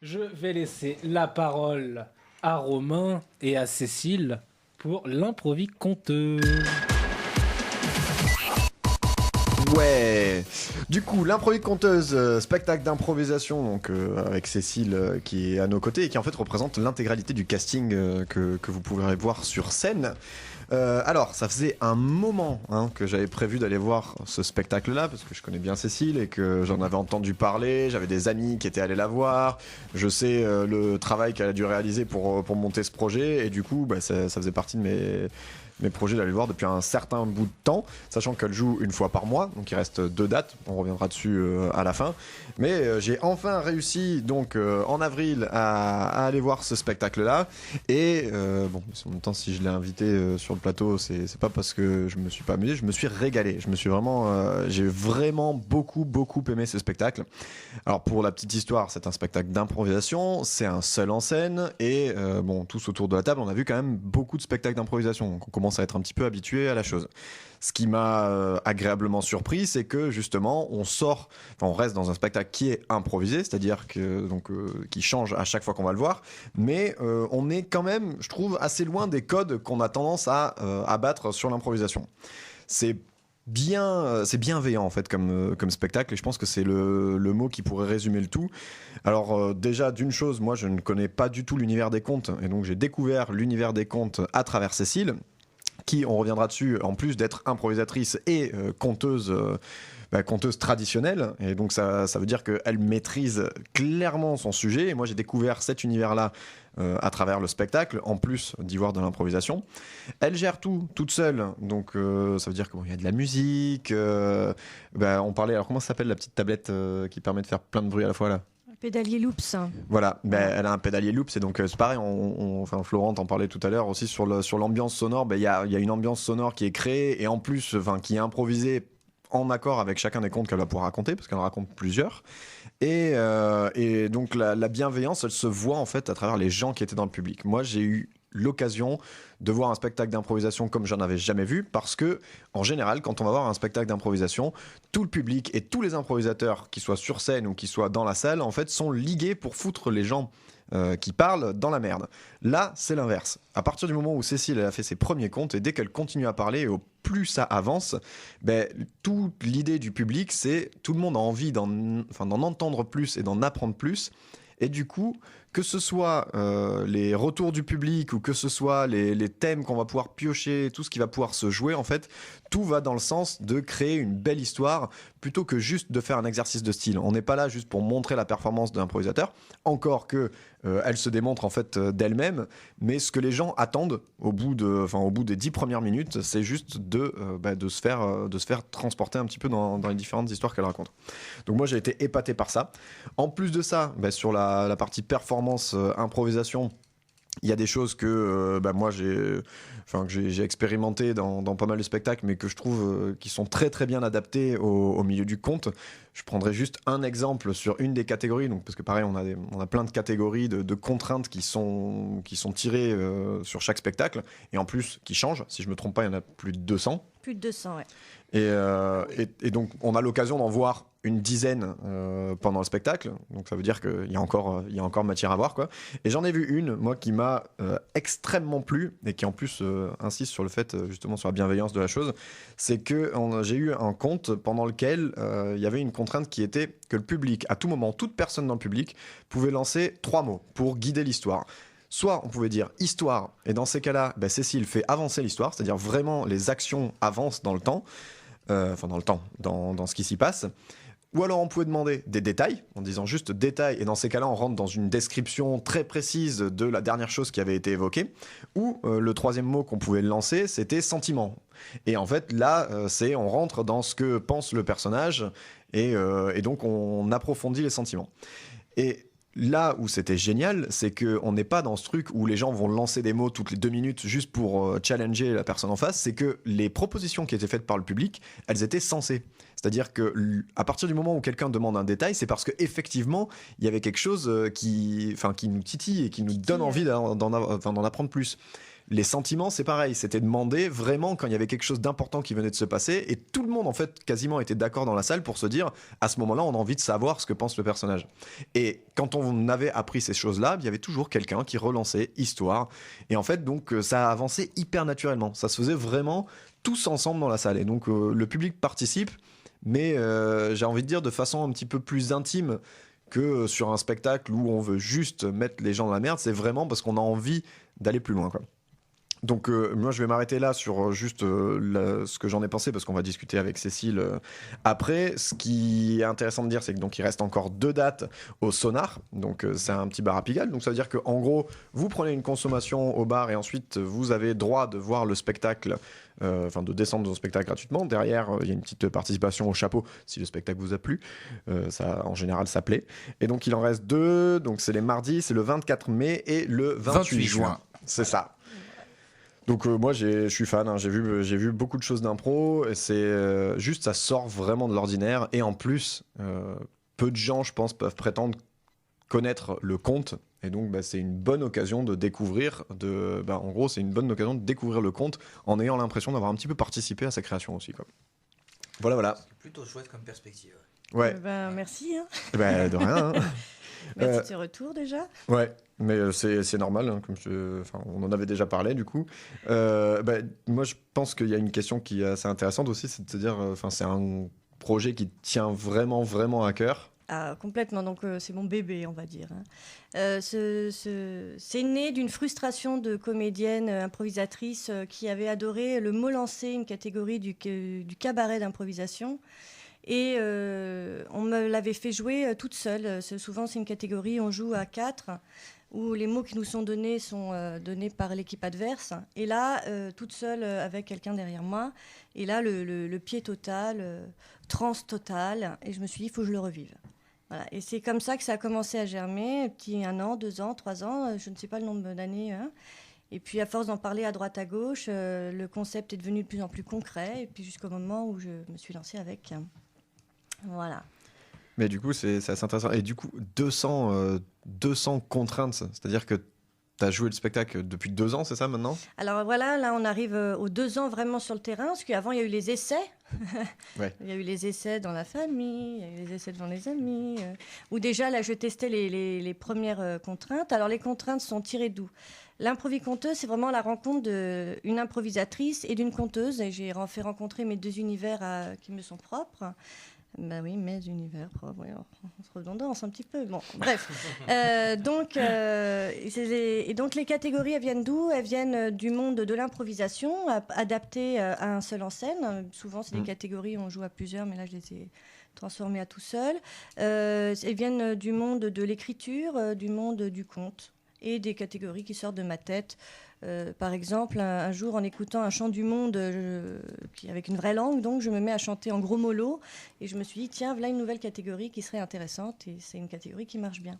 Je vais laisser la parole à Romain et à Cécile pour l'improvie-conteuse. Ouais. Du coup, l'improvie conteuse, spectacle d'improvisation, donc avec Cécile qui est à nos côtés et qui en fait représente l'intégralité du casting que vous pourrez voir sur scène. Alors, ça faisait un moment que j'avais prévu d'aller voir ce spectacle-là, parce que je connais bien Cécile et que j'en avais entendu parler, j'avais des amis qui étaient allés la voir, je sais le travail qu'elle a dû réaliser pour monter ce projet, et du coup, ça faisait partie de mes projets d'aller le voir depuis un certain bout de temps, sachant qu'elle joue une fois par mois, donc il reste 2 dates, on reviendra dessus à la fin. Mais j'ai enfin réussi donc en avril à aller voir ce spectacle-là. Et bon, en même temps, si je l'ai invité sur le plateau, c'est pas parce que je me suis pas amusé, je me suis régalé. J'ai vraiment beaucoup aimé ce spectacle. Alors pour la petite histoire, c'est un spectacle d'improvisation, c'est un seul en scène et bon, tous autour de la table, on a vu quand même beaucoup de spectacles d'improvisation, donc on commence à être un petit peu habitué à la chose. Ce qui m'a agréablement surpris, c'est que justement, on reste dans un spectacle qui est improvisé, c'est-à-dire qui change à chaque fois qu'on va le voir, mais on est quand même, je trouve, assez loin des codes qu'on a tendance à abattre sur l'improvisation. C'est c'est bienveillant en fait comme spectacle et je pense que c'est le mot qui pourrait résumer le tout. Alors déjà d'une chose, moi je ne connais pas du tout l'univers des contes et donc j'ai découvert l'univers des contes à travers Cécile qui, on reviendra dessus, en plus d'être improvisatrice et conteuse traditionnelle, et donc ça veut dire qu'elle maîtrise clairement son sujet, et moi j'ai découvert cet univers-là à travers le spectacle, en plus d'y voir de l'improvisation. Elle gère tout, toute seule, donc ça veut dire qu'il y a de la musique, on parlait, alors comment ça s'appelle la petite tablette qui permet de faire plein de bruit à la fois là? Pédalier Loops. Voilà, elle a un pédalier loops et donc c'est pareil, enfin, Florent t'en parlait tout à l'heure aussi sur l'ambiance sonore, il y a une ambiance sonore qui est créée et en plus qui est improvisée en accord avec chacun des contes qu'elle va pouvoir raconter, parce qu'elle en raconte plusieurs. Et donc la bienveillance, elle se voit en fait à travers les gens qui étaient dans le public. Moi j'ai eu l'occasion de voir un spectacle d'improvisation comme j'en avais jamais vu, parce que en général quand on va voir un spectacle d'improvisation, tout le public et tous les improvisateurs qui soient sur scène ou qui soient dans la salle en fait sont ligués pour foutre les gens qui parlent dans la merde. Là c'est l'inverse. À partir du moment où Cécile elle a fait ses premiers contes et dès qu'elle continue à parler, au plus ça avance, toute l'idée du public c'est tout le monde a envie d'en entendre plus et d'en apprendre plus. Et du coup, que ce soit les retours du public ou que ce soit les thèmes qu'on va pouvoir piocher, tout ce qui va pouvoir se jouer, en fait, tout va dans le sens de créer une belle histoire plutôt que juste de faire un exercice de style. On n'est pas là juste pour montrer la performance de l'improvisateur, encore que elle se démontre en fait d'elle-même, mais ce que les gens attendent au bout des 10 premières minutes, c'est juste de se faire transporter un petit peu dans les différentes histoires qu'elle raconte. Donc moi j'ai été épaté par ça. En plus de ça, sur la partie performance, improvisation, il y a des choses que moi j'ai expérimenté dans pas mal de spectacles, mais que je trouve qui sont très très bien adaptés au milieu du conte. Je prendrai juste un exemple sur une des catégories, donc, parce que pareil on a plein de catégories de contraintes qui sont tirées sur chaque spectacle, et en plus qui changent. Si je me trompe pas, il y en a plus de 200. Plus de 200, ouais. Et donc on a l'occasion d'en voir une dizaine pendant le spectacle, donc ça veut dire qu'il y a encore matière à voir quoi. Et j'en ai vu une moi qui m'a extrêmement plu et qui en plus insiste sur le fait justement sur la bienveillance de la chose, c'est que j'ai eu un conte pendant lequel il y avait une contrainte qui était que le public, à tout moment, toute personne dans le public pouvait lancer 3 mots pour guider l'histoire. Soit on pouvait dire histoire, et dans ces cas-là, Cécile fait avancer l'histoire, c'est-à-dire vraiment les actions avancent dans le temps, dans ce qui s'y passe. Ou alors on pouvait demander des détails, en disant juste détails, et dans ces cas-là on rentre dans une description très précise de la dernière chose qui avait été évoquée. Ou le troisième mot qu'on pouvait lancer, c'était sentiment. Et en fait là, on rentre dans ce que pense le personnage, et donc on approfondit les sentiments. Et là où c'était génial, c'est qu'on n'est pas dans ce truc où les gens vont lancer des mots toutes les 2 minutes juste pour challenger la personne en face, c'est que les propositions qui étaient faites par le public, elles étaient sensées. C'est-à-dire que à partir du moment où quelqu'un demande un détail, c'est parce qu'effectivement, il y avait quelque chose qui nous titille et qui nous donne envie d'en apprendre plus. Les sentiments, c'est pareil, c'était demandé vraiment quand il y avait quelque chose d'important qui venait de se passer, et tout le monde en fait quasiment était d'accord dans la salle pour se dire à ce moment-là on a envie de savoir ce que pense le personnage. Et quand on avait appris ces choses-là, il y avait toujours quelqu'un qui relançait histoire, et en fait donc ça a avancé hyper naturellement, ça se faisait vraiment tous ensemble dans la salle, et donc le public participe, mais j'ai envie de dire de façon un petit peu plus intime que sur un spectacle où on veut juste mettre les gens dans la merde. C'est vraiment parce qu'on a envie d'aller plus loin, quoi. Donc moi je vais m'arrêter là sur juste ce que j'en ai pensé, parce qu'on va discuter avec Cécile après. Ce qui est intéressant de dire, c'est que donc il reste encore 2 dates au Sonar, donc c'est un petit bar à Pigalle, donc ça veut dire que en gros vous prenez une consommation au bar et ensuite vous avez droit de voir le spectacle, enfin de descendre dans le spectacle gratuitement. Derrière il y a une petite participation au chapeau si le spectacle vous a plu, ça en général ça plaît. Et donc il en reste 2, donc c'est les mardis, c'est le 24 mai et le 28 juin. C'est ça. Donc moi je suis fan, hein. J'ai vu beaucoup de choses d'impro, et c'est juste ça sort vraiment de l'ordinaire, et en plus peu de gens je pense peuvent prétendre connaître le conte, et donc c'est une bonne occasion de découvrir, en gros c'est une bonne occasion de découvrir le conte en ayant l'impression d'avoir un petit peu participé à sa création aussi, quoi. Voilà. C'est plutôt chouette comme perspective. Ouais. Merci. Hein. De rien. Hein. Merci de tes retours déjà. Ouais, mais c'est normal, hein, on en avait déjà parlé du coup. Moi je pense qu'il y a une question qui est assez intéressante aussi, c'est de se dire, c'est un projet qui tient vraiment, vraiment à cœur. Ah, complètement, donc c'est mon bébé, on va dire. Hein. C'est né d'une frustration de comédienne improvisatrice qui avait adoré le mot lancé, une catégorie du cabaret d'improvisation. Et on me l'avait fait jouer toute seule. Souvent, c'est une catégorie, on joue à 4, où les mots qui nous sont donnés par l'équipe adverse. Et là, toute seule avec quelqu'un derrière moi. Et là, le pied total, transe totale. Et je me suis dit, il faut que je le revive. Voilà. Et c'est comme ça que ça a commencé à germer. Petit 1 an, 2 ans, 3 ans, je ne sais pas le nombre d'années. Hein. Et puis, à force d'en parler à droite, à gauche, le concept est devenu de plus en plus concret. Et puis, jusqu'au moment où je me suis lancée avec. Voilà. Mais du coup, c'est assez intéressant. Et du coup, 200 contraintes, c'est-à-dire que tu as joué le spectacle depuis 2 ans, c'est ça maintenant ? Alors voilà, là on arrive aux 2 ans vraiment sur le terrain, parce qu'avant il y a eu les essais. Ouais. Il y a eu les essais dans la famille, il y a eu les essais devant les amis, où déjà là je testais les premières contraintes. Alors les contraintes sont tirées d'où ? L'improviconteuse, c'est vraiment la rencontre d'une improvisatrice et d'une conteuse, et j'ai fait rencontrer mes 2 univers qui me sont propres. Ben oui, mes univers propres, oui, on se redondance un petit peu. Bon, bref. Donc les catégories, elles viennent d'où ? Elles viennent du monde de l'improvisation, adaptées à un seul en scène. Souvent, c'est des catégories où on joue à plusieurs, mais là, je les ai transformées à tout seul. Elles viennent du monde de l'écriture, du monde du conte, et des catégories qui sortent de ma tête. Par exemple, un jour, en écoutant un chant du monde avec une vraie langue, donc je me mets à chanter en gros mollo, et je me suis dit, tiens, voilà une nouvelle catégorie qui serait intéressante, et c'est une catégorie qui marche bien.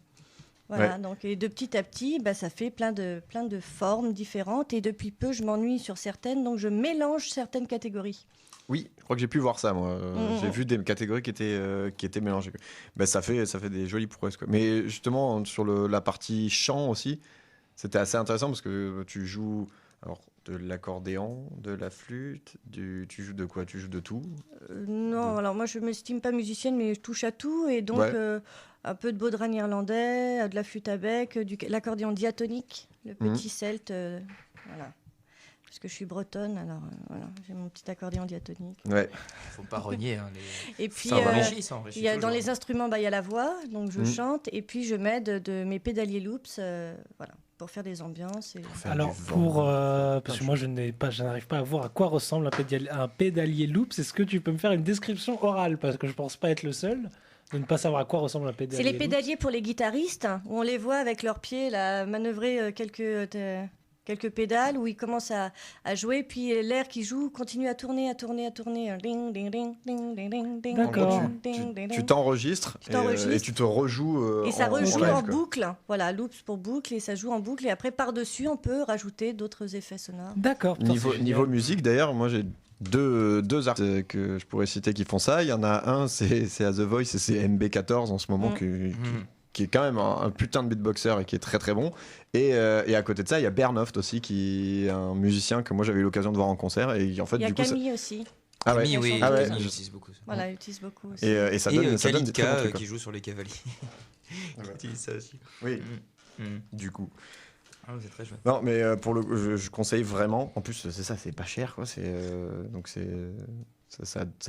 Voilà, ouais. Donc, et de petit à petit, ça fait plein de formes différentes, et depuis peu, je m'ennuie sur certaines, donc je mélange certaines catégories. Oui, je crois que j'ai pu voir ça, moi. J'ai vu des catégories qui étaient mélangées. Ça fait des jolies prouesses, quoi. Mais justement, sur la partie chant aussi, c'était assez intéressant parce que tu joues de l'accordéon, de la flûte, tu joues de quoi ? Tu joues de tout ? Non, alors moi je ne m'estime pas musicienne, mais je touche à tout, et donc un peu de baudran irlandais, de la flûte à bec, l'accordéon diatonique, le petit celte, voilà. Parce que je suis bretonne, alors voilà, j'ai mon petit accordéon diatonique. Ouais. Faut pas renier. Hein, Et puis, ça enrichit dans les instruments, il y a la voix, donc je chante, et puis je m'aide de mes pédaliers loops, voilà, pour faire des ambiances. Alors, parce que moi je n'arrive pas à voir à quoi ressemble un pédalier loops. Est-ce que tu peux me faire une description orale ? Parce que je pense pas être le seul de ne pas savoir à quoi ressemble un pédalier. C'est les pédaliers pour les guitaristes, où on les voit avec leurs pieds là, manœuvrer quelques pédales, où ils commencent à jouer, puis l'air qui joue continue à tourner. Ding, ding, ding, ding, ding, ding, ding. D'accord. Tu t'enregistres et tu te rejoues. Et ça rejoue live, en quoi. boucle. Voilà, loops pour boucle, et ça joue en boucle. Et après, par-dessus, on peut rajouter d'autres effets sonores. D'accord. Putain, Niveau musique, d'ailleurs, moi j'ai deux artistes que je pourrais citer qui font ça. Il y en a un, c'est à The Voice, et c'est MB14 en ce moment, qui est quand même un putain de beatboxer et qui est très très bon. Et à côté de ça, il y a Bernoft aussi, qui est un musicien que moi j'avais eu l'occasion de voir en concert. Et en fait, Il y a du coup, Camille aussi. Ah ouais. Camille, oui, Ah ouais. Camille utilise beaucoup. Voilà, elle utilise beaucoup aussi. Et ça donne, ça donne des très bons Kalitka, trucs, quoi. qui joue sur les cavaliers. Ouais. Qui utilise ça aussi. Oui, Mm. du coup. Ah, c'est très chouette. Non, mais pour je conseille vraiment. En plus, c'est ça, c'est pas cher, quoi. Donc ça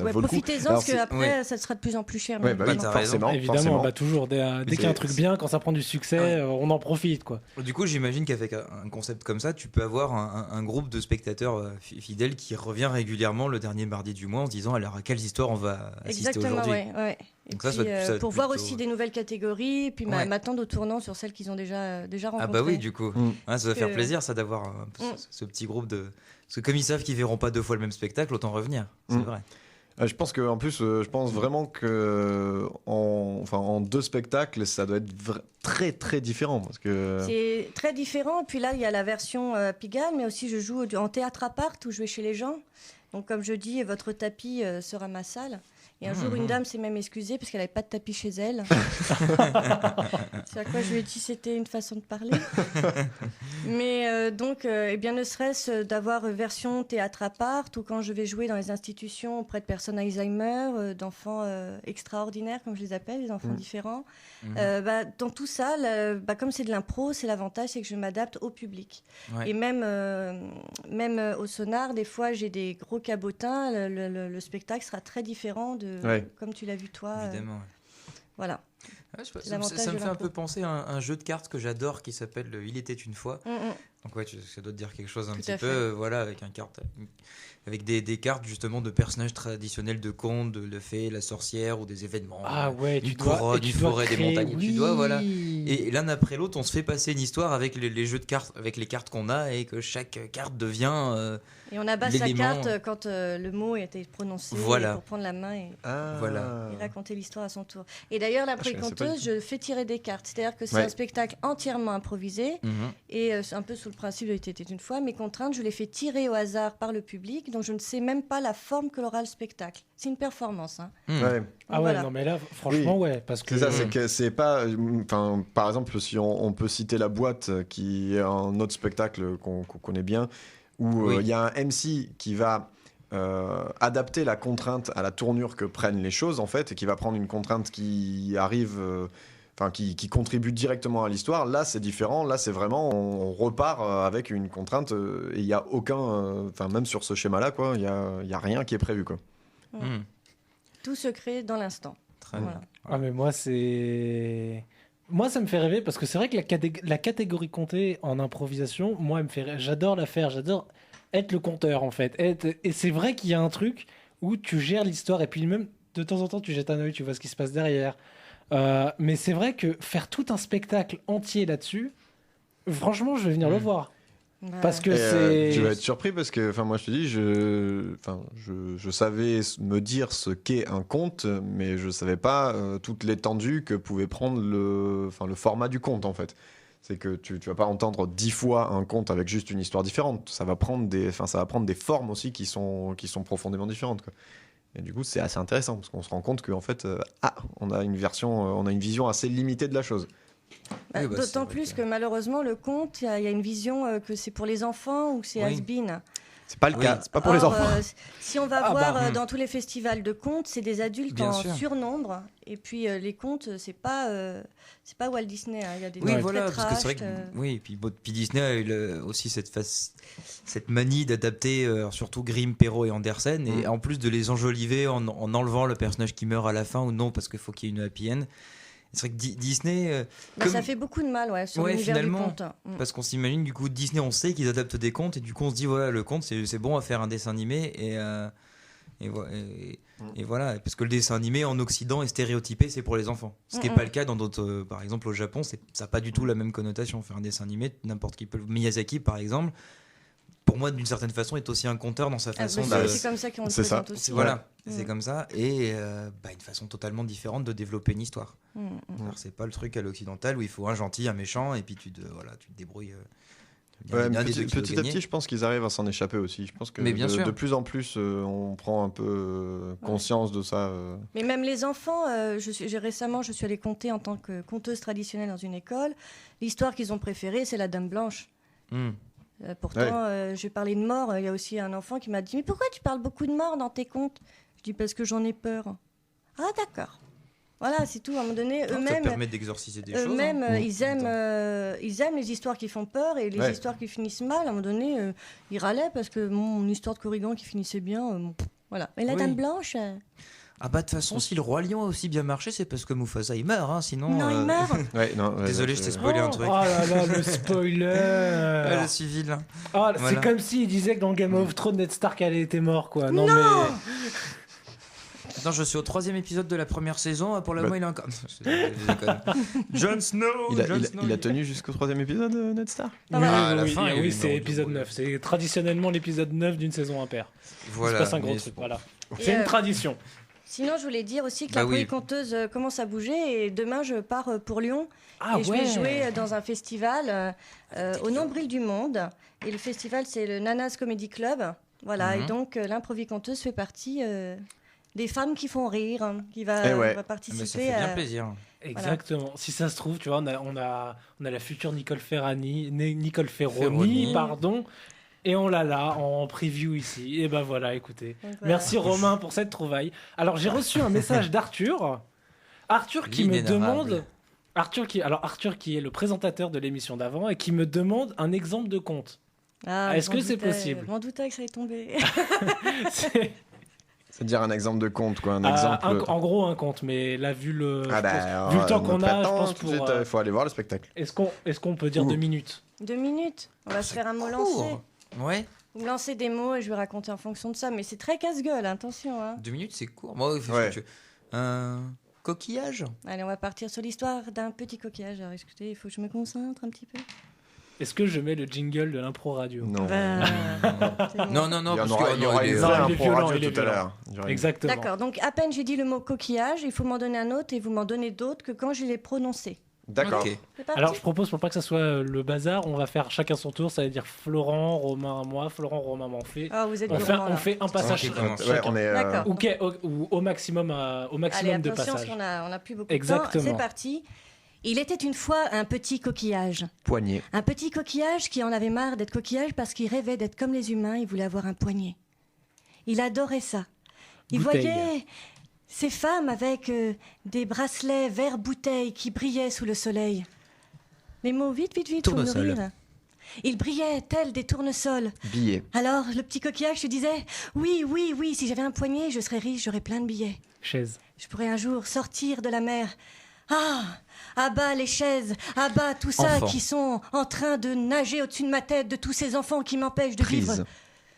Ouais, vaut le coup. profitez-en Alors, parce qu'après, ça sera de plus en plus cher. Ouais, même. bah Bah, oui, t'as raison. forcément. Évidemment, forcément. bah toujours, dès qu'il y a un truc bien, quand ça prend du succès, Ouais. on en profite, quoi. Du coup, j'imagine qu'avec un concept comme ça, tu peux avoir un groupe de spectateurs fidèles qui revient régulièrement le dernier mardi du mois en se disant alors à quelles histoires on va assister Exactement, aujourd'hui. ouais. Et Donc ça, puis, ça va être pour voir plutôt- aussi des nouvelles catégories, puis Ouais. m'attendre au tournant sur celles qu'ils ont déjà rencontrées. Ah bah oui, du coup. Mm. Ouais, ça va faire que- plaisir ça d'avoir ce petit groupe de... Parce que comme ils savent qu'ils verront pas 2 fois le même spectacle, autant revenir. C'est Mm. vrai. Je pense que en plus, je pense vraiment que en 2 spectacles, ça doit être très très différent parce que. C'est très différent. Puis là, il y a la version Pigalle, mais aussi je joue en théâtre à part où je vais chez les gens. Donc, comme je dis, votre tapis sera ma salle. Et un jour, une dame s'est même excusée parce qu'elle n'avait pas de tapis chez elle. C'est à quoi je lui ai dit c'était une façon de parler. Mais donc, eh bien, ne serait-ce d'avoir version théâtre à part ou quand je vais jouer dans les institutions auprès de personnes Alzheimer, d'enfants extraordinaires, comme je les appelle, des enfants différents. Dans tout ça, comme c'est de l'impro, c'est l'avantage, c'est que je m'adapte au public. Ouais. Et même au sonar, des fois, j'ai des gros cabotins. Le spectacle sera très différent de comme tu l'as vu toi. Évidemment. Voilà. Ouais, je sais pas, C'est ça l'avantage me de fait un l'impro. peu penser à un jeu de cartes que j'adore qui s'appelle Il était une fois. Mm, mm. Donc ouais, ça doit te dire quelque chose un Tout petit à peu, fait. voilà, avec des cartes justement de personnages traditionnels de contes, de fées, la sorcière ou des événements. Ah ouais, une tu dois, couronne, et tu une dois forêt, des créer- montagnes. oui. Tu dois, voilà. Et l'un après l'autre, on se fait passer une histoire avec les jeux de cartes, avec les cartes qu'on a et que chaque carte devient. Et on abat sa L'élément. carte quand le mot a été prononcé Voilà. pour prendre la main et Voilà. raconter l'histoire à son tour. Et d'ailleurs, la je connaissais pas du conteuse, je fais tirer des cartes. C'est-à-dire que c'est Ouais. un spectacle entièrement improvisé. Mhm. Et c'est un peu sous le principe de Il était une fois, mes contraintes, je les fais tirer au hasard par le public, donc je ne sais même pas la forme que l'aura le spectacle. C'est une performance. Hein. Mhm. Ouais. Donc Ah ouais, voilà. non mais là, franchement, ouais, parce que C'est ça, c'est que c'est pas. Enfin, par exemple, si on peut citer La Boîte, qui est un autre spectacle qu'on connaît bien, où il Oui. y a un MC qui va adapter la contrainte à la tournure que prennent les choses, en fait, et qui va prendre une contrainte qui arrive. Qui contribue directement à l'histoire. Là, c'est différent. Là, c'est vraiment, on repart avec une contrainte et il n'y a aucun. Même sur ce schéma-là, quoi, il y a rien qui est prévu, quoi. Mhm. Tout se crée dans l'instant. Très bien. Voilà. Ah mais moi c'est... Moi ça me fait rêver parce que c'est vrai que la catégorie comptée en improvisation, moi elle me fait j'adore la faire, j'adore être le compteur en fait. Et c'est vrai qu'il y a un truc où tu gères l'histoire et puis même de temps en temps tu jettes un œil, tu vois ce qui se passe derrière. Mais c'est vrai que faire tout un spectacle entier là-dessus, franchement je vais venir le voir. Bah, Parce que Et, c'est... tu vas être surpris parce que, moi je te dis, je savais me dire ce qu'est un conte, mais je savais pas toute l'étendue que pouvait prendre le format du conte en fait. C'est que tu vas pas entendre 10 fois un conte avec juste une histoire différente. Ça va prendre des formes aussi qui sont profondément différentes, quoi. Et du coup, c'est assez intéressant parce qu'on se rend compte qu'en fait, on a une vision assez limitée de la chose. Oui, bah, c'est D'autant vrai plus que malheureusement, le conte, il y a une vision que c'est pour les enfants ou que c'est Oui. has-been. C'est pas le Oui. cas, c'est pas pour les Or, enfants. si on va Ah voir bah, dans tous les festivals de contes, c'est des adultes Bien en sûr. surnombre. Et puis les contes, c'est pas Walt Disney. Hein. Il y a des Oui, trucs voilà, très parce que c'est vrai trash, que oui, puis Disney a eu aussi cette manie d'adapter surtout Grimm, Perrault et Andersen, et en plus de les enjoliver en enlevant le personnage qui meurt à la fin ou non parce qu'il faut qu'il y ait une happy end. C'est vrai que Disney, Bah, comme- ça fait beaucoup de mal sur Ouais, l'univers du finalement, conte. Mm. parce qu'on s'imagine du coup Disney, on sait qu'ils adaptent des contes et du coup on se dit voilà le conte c'est bon à faire un dessin animé et voilà, parce que le dessin animé en Occident est stéréotypé, c'est pour les enfants. Ce qui n'est pas le cas dans d'autres, par exemple au Japon, ça n'a pas du tout la même connotation. Faire un dessin animé, n'importe qui peut. Miyazaki par exemple, pour moi d'une certaine façon est aussi un conteur dans sa Ah, façon bah, de. c'est comme ça qu'on le c'est ça. présente aussi. Voilà, Mm. c'est comme ça et une façon totalement différente de développer une histoire. Mm, mm. Alors, c'est pas le truc à l'occidental où il faut un gentil, un méchant et puis tu te débrouilles. Ouais, mais un des deux qui doit petit à gagner. petit, je pense qu'ils arrivent à s'en échapper aussi. Je pense que Mais bien sûr. de plus en plus, on prend un peu conscience de ça. Mais même les enfants, récemment, je suis allée conter en tant que conteuse traditionnelle dans une école. L'histoire qu'ils ont préférée, c'est la Dame Blanche. Hmm. Pourtant, j'ai parlé de mort. Il y a aussi un enfant qui m'a dit « Mais pourquoi tu parles beaucoup de mort dans tes contes ?» Je dis « Parce que j'en ai peur. » Ah, d'accord. Voilà, c'est tout. À un moment donné, Ça te eux-mêmes, permet d'exorciser des choses. eux-mêmes, hein. ils aiment les histoires qui font peur et les histoires qui finissent mal. À un moment donné, ils râlaient parce que mon histoire de Corrigan qui finissait bien, voilà. Mais la Oui. Dame Blanche, Ah bah de toute façon, si le Roi Lion a aussi bien marché, c'est parce que Mufasa il meurt, hein, sinon. non, il meurt. Ouais, non, ouais, Désolé, je t'ai spoilé un truc. Oh là là, le spoiler. Ah, le civil. Ah, Voilà. c'est comme s'il disait que dans Game of Thrones, Ned Stark allait été mort, quoi. Non, Non. mais. Attends, je suis au 3e épisode de la première saison. Pour le Bah- moment, il a encore. Je déconne. Jon Snow. Il a tenu jusqu'au 3e épisode, Ned Stark. Ah, voilà. à la oui, fin, il y a eu oui, une c'est heure épisode de- 9. C'est traditionnellement l'épisode 9 d'une saison impaire. Voilà. C'est pas un gros mais truc, bon. voilà. Et, C'est une tradition. Sinon, je voulais dire aussi que Bah la oui. conteuse commence à bouger et demain, je pars pour Lyon. Ah et je vais jouer dans un festival au Nombril du Monde. Et le festival, c'est le Nanas Comedy Club. Voilà, Mhm. et donc l'improviconteuse fait partie des femmes qui font rire, qui va, Eh ouais. va Mais participer ça fait bien à... plaisir. Exactement. Si ça se trouve, tu vois, on a la future Nicole Nicole Ferroni, Ferroni. pardon. Et on l'a là, en preview ici. Et ben voilà, écoutez. Donc, voilà. Merci Romain pour cette trouvaille. Alors j'ai reçu un message d'Arthur. Arthur qui me L'inénarrable. demande... Arthur qui est le présentateur de l'émission d'avant et qui me demande un exemple de conte. Ah, Est-ce je m'en que c'est doutais, possible Je m'en doutais que ça allait tomber. C'est- C'est-à-dire un exemple de conte, quoi. Un exemple. en gros un conte, mais là vu le, Ah je bah, pense- vu le temps qu'on a, je attends, pense tout de pour... suite, il faut aller voir le spectacle. Est-ce qu'on peut dire Ouh. 2 minutes? 2 minutes. On va se faire un mot lancé. Court. Ouais. Vous me lancez des mots et je vais raconter en fonction de ça. Mais c'est très casse-gueule, attention. Hein. 2 minutes, c'est court. Moi, fais ce Ouais. que tu veux. Un coquillage. Allez, on va partir sur l'histoire d'un petit coquillage. Alors, écoutez, il faut que je me concentre un petit peu. Est-ce que je mets le jingle de l'impro radio? Non. Ben, c'est bon. Non, non, non, Il y parce aura, que il y aura il est- une Non, vraie il est impro violent, radio il est tout à violent. l'heure. Il y aura une- Exactement. D'accord, donc à peine j'ai dit le mot coquillage, il faut m'en donner un autre et vous m'en donnez d'autres que quand je l'ai prononcé. D'accord. Ok. C'est parti. Alors je propose pour pas que ça soit le bazar, on va faire chacun son tour, ça veut dire Florent, Romain, moi, Florent, Romain m'en fait. Ah, vous êtes On fait, gourmand, là. on fait un passage Ok, commence. Ouais, chacun. on est. D'accord. Ok, ou au maximum, Allez, de attention, parce passages. qu'on a plus beaucoup de Exactement. temps. C'est parti. Il était une fois un petit coquillage. Poignet. Un petit coquillage qui en avait marre d'être coquillage parce qu'il rêvait d'être comme les humains, il voulait avoir un poignet. Il adorait ça. Il Bouteille. voyait ces femmes avec des bracelets verts bouteilles qui brillaient sous le soleil. Les mots vite, vite, vite, pour Tournesol. nourrir. Ils brillaient tels des tournesols. Billet. Alors le petit coquillage se disait « Oui, oui, oui, si j'avais un poignet, je serais riche, j'aurais plein de billets. Chaise. Je pourrais un jour sortir de la mer. Ah, à bas les chaises, à bas tout ça Enfant. qui sont en train de nager au-dessus de ma tête, de tous ces enfants qui m'empêchent de Prise. vivre.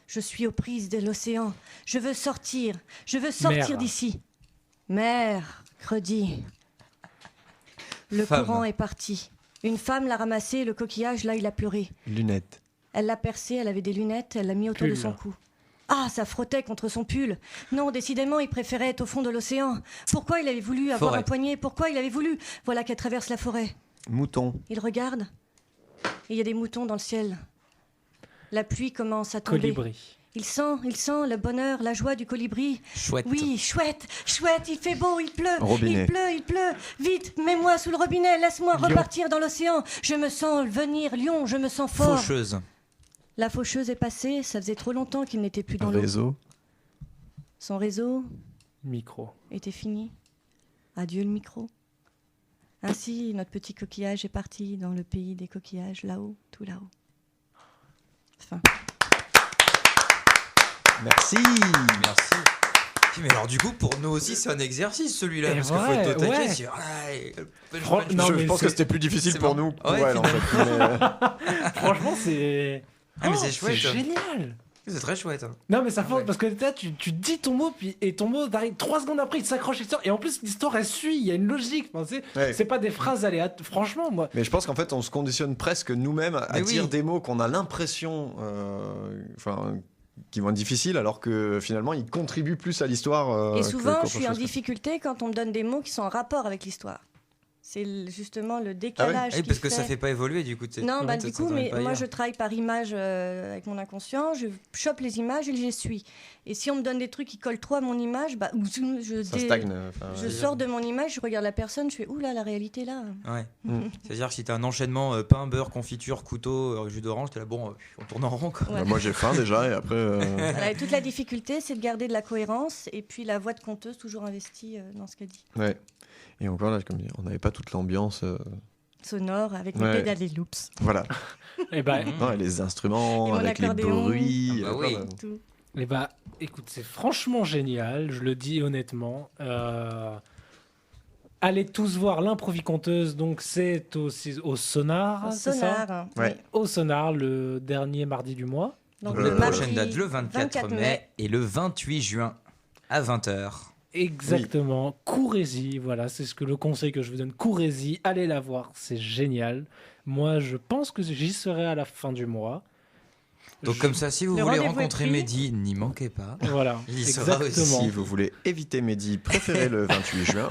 Je suis aux prises de l'océan. Je veux sortir Mer. d'ici. Mercredi. Le Femme. courant est parti. Une femme l'a ramassé, le coquillage, là, il a pleuré. Lunettes. Elle l'a percé, elle avait des lunettes, elle l'a mis autour de Pull. son cou. Ah, ça frottait contre son pull. Non, décidément, il préférait être au fond de l'océan. Pourquoi il avait voulu avoir Forêt. un poignet? Pourquoi il avait voulu? Voilà qu'elle traverse la forêt. Mouton. Il regarde. Et il y a des moutons dans le ciel. La pluie commence à tomber. Colibri. Il sent le bonheur, la joie du colibri. Chouette. Oui, chouette, chouette, il fait beau, il pleut. Robinet. Il pleut. Vite, mets-moi sous le robinet, laisse-moi Lion. repartir dans l'océan. Je me sens venir, lion, je me sens fort. Faucheuse. La faucheuse est passée, ça faisait trop longtemps qu'il n'était plus dans l'eau. Réseau. Son réseau Micro. était fini. Adieu le micro. Ainsi, notre petit coquillage est parti dans le pays des coquillages, là-haut, tout là-haut. Fin. Merci. Merci. Mais alors du coup, pour nous aussi, c'est un exercice celui-là, Et parce qu'il faut ouais, être au taquet. ouais. c'est- Ouais, Non, je mais pense c'est- que c'était plus difficile c'est pour bon. nous. Ouais, Ouais, en fait. Mais, Franchement, c'est... Ah, mais Oh, c'est chouette. génial. C'est très chouette. Non mais ça fait Ouais. parce que là tu dis ton mot et ton mot t'arrives 3 secondes après il s'accroche l'histoire et en plus l'histoire elle suit, il y a une logique, enfin, Ouais. c'est pas des phrases aléatoires, franchement moi. mais je pense qu'en fait, on se conditionne presque nous-mêmes à Mais dire oui. des mots qu'on a l'impression, qui vont être difficiles, alors que finalement, ils contribuent plus à l'histoire. Et que souvent, qu'autre je suis en chose. difficulté quand on me donne des mots qui sont en rapport avec l'histoire. C'est justement le décalage. Oui, qui parce que ça fait pas évoluer du coup. Non, ça du coup, s'entraîne mais pas moi hier. je travaille par image avec mon inconscient, je chope les images et je les suis. Et si on me donne des trucs qui collent trop à mon image, bah, Ça stagne. je sors de mon image, je regarde la personne, je fais oula, la réalité là. Ouais. Mm. C'est-à-dire que si t'as un enchaînement pain, beurre, confiture, couteau, jus d'orange, t'es là, bon, on tourne en rond quoi. Ouais. Bah, moi j'ai faim déjà et après. Voilà, et toute la difficulté, c'est de garder de la cohérence et puis la voix de conteuse toujours investie dans ce qu'elle dit. Ouais. Et encore là, comme on n'avait pas toute l'ambiance. Sonore avec Ouais. mes pédales et loops. Voilà. Et bah, Non, et les instruments, Et mon avec les accordéon. bruits. Ah bah oui. Tout. écoute, c'est franchement génial, je le dis honnêtement. Allez tous voir l'improviconteuse, donc c'est au Sonar, Au c'est ça sonar. Ouais. Au Sonar, le dernier mardi du mois. Donc Le La le prochaine mardi date, le 24 mai et le 28 juin à 20h. Exactement, courez-y, voilà, c'est ce que le conseil que je vous donne, courez-y, allez la voir, c'est génial. Moi, je pense que j'y serai à la fin du mois. Donc comme ça, si vous Le voulez rendez-vous est rencontrer pris. Mehdi, n'y manquez pas. Voilà, Il y sera aussi. exactement. Si vous voulez éviter Mehdi, préférez le 28 juin.